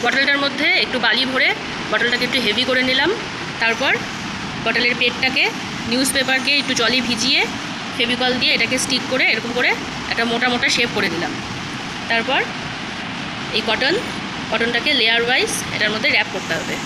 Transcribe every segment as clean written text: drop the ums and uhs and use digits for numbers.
বটলটার মধ্যে একটু বালি ভরে বটলটাকে একটু হেভি করে নিলাম। তারপর বটলের পেটটাকে নিউজ পেপারকে একটু জলে ভিজিয়ে ফেভিকল দিয়ে এটাকে স্টিক করে এরকম করে একটা মোটা মোটা শেপ করে দিলাম। তারপর এই কটনটাকে লেয়ার ওয়াইজ এটার মধ্যে র্যাপ করতে হবে।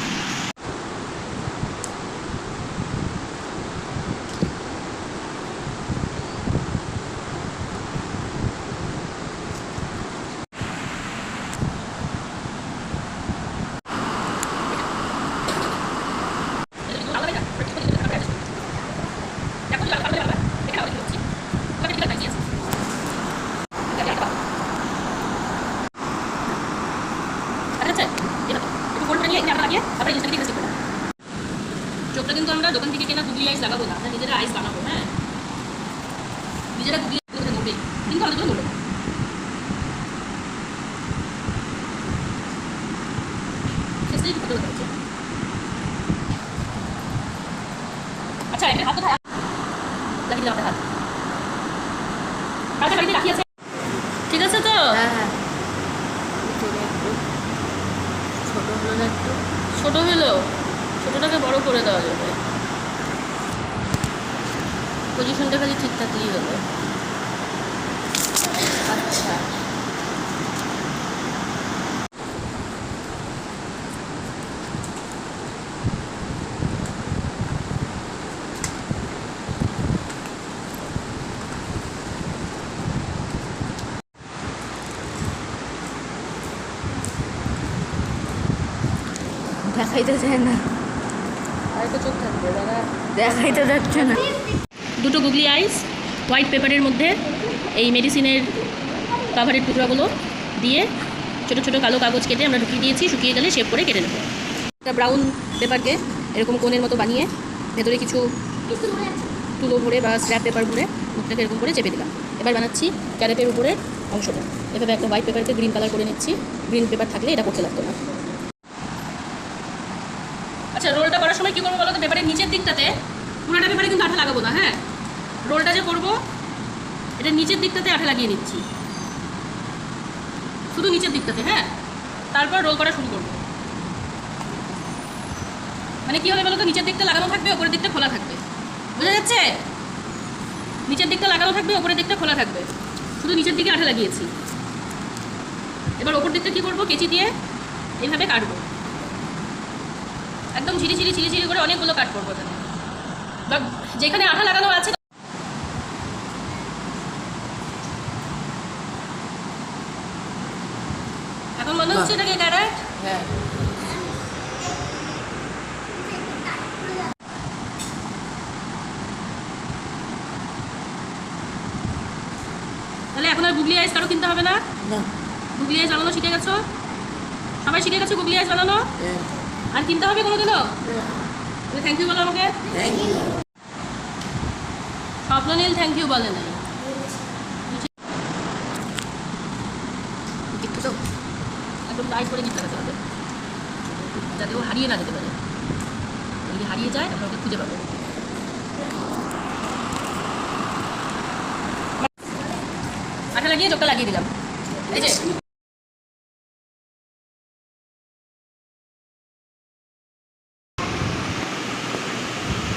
চোখটা কিন্তু আমরা দোকান থেকে কেনা গুগলি আইস লাগাবো না, আমরা নিজেরা আইস বানাবো। হ্যাঁ, নিজেরা গুগলি নড়বে কিন্তু আমাদের নড়বে না। আচ্ছা, এটা হাত কোথায় লাগিয়ে দিলাম? হাত কালকে বাড়িতে রাখি আছে, ঠিক আছে তো? হ্যাঁ হ্যাঁ, ছোট হলো না একটু? ছোটো হলো, ছোটোটাকে বড় করে দেওয়া যাবে। পজিশনটা খালি ঠিক থাকলেই হলো। আচ্ছা, দেখাইতে যায় না, আরেকটা চোখ থাকবে দাদা, দেখাইতে যাচ্ছে না। দুটো গুগলি আইস হোয়াইট পেপারের মধ্যে এই মেডিসিনের কাভারের টুকরাগুলো দিয়ে ছোটো ছোটো কালো কাগজ কেটে আমরা ঢুকিয়ে দিয়েছি। শুকিয়ে গেলে শেপ করে কেটে নেবো। একটা ব্রাউন পেপারকে এরকম কোণের মতো বানিয়ে ভেতরে কিছু তুলো ভরে বা স্ক্র্যাপ পেপার ভরে মুখটাকে এরকম করে চেপে দিলাম। এবার বানাচ্ছি ক্যারেপের উপরের অংশটা। এভাবে একটা হোয়াইট পেপারকে গ্রিন কালার করে নিচ্ছি। গ্রিন পেপার থাকলে এটা করতে লাগতো না। আচ্ছা, রোলটা করার সময় কী করবো বলো তো? পেপারের নিচের দিকটাতে, পুরোটা পেপারে কিন্তু আঠা লাগাবো না। হ্যাঁ, রোলটা যে করবো এটা নিচের দিকটাতে আঠা লাগিয়ে নিচ্ছি, শুধু নিচের দিকটাতে। হ্যাঁ, তারপর রোল করা শুরু করবো। মানে কী হবে বলো তো? নিচের দিকটা লাগানো থাকবে, ওপরের দিকটা খোলা থাকবে। বোঝা যাচ্ছে? নিচের দিকটা লাগানো থাকবে, ওপরের দিকটা খোলা থাকবে। শুধু নিচের দিকে আঠা লাগিয়েছি। এবার ওপর দিকটা কী করবো? কেচি দিয়ে এইভাবে কাটবো, একদম ঝিরি ঝিরি ঝিরি ঝিরি করে অনেকগুলো কাট করবো। যেখানে আঠা লাগানো আছে এখন মনে হচ্ছে এটাকে ক্যারেট। হ্যাঁ, তাহলে এখন আর গুগলি আইস কারো কিনতে হবে না। গুগলি আইস বানানো শিখে গেছো, সবাই শিখে গেছো গুগলি আইস বানানো। আর কিনতে হবে কোনোদিনও? থ্যাংক ইউ বলো আমাকে। স্বপ্ননীল থ্যাংক ইউ বলে নাই। তো একদম টাইট করে গিফট লাগাতে হবে যাতে ও হারিয়ে না যেতে পারে। যদি হারিয়ে যায় আমরা ওকে খুঁজে পাবো। আঠা লাগিয়ে চোখটা লাগিয়ে দিলাম, এই যে।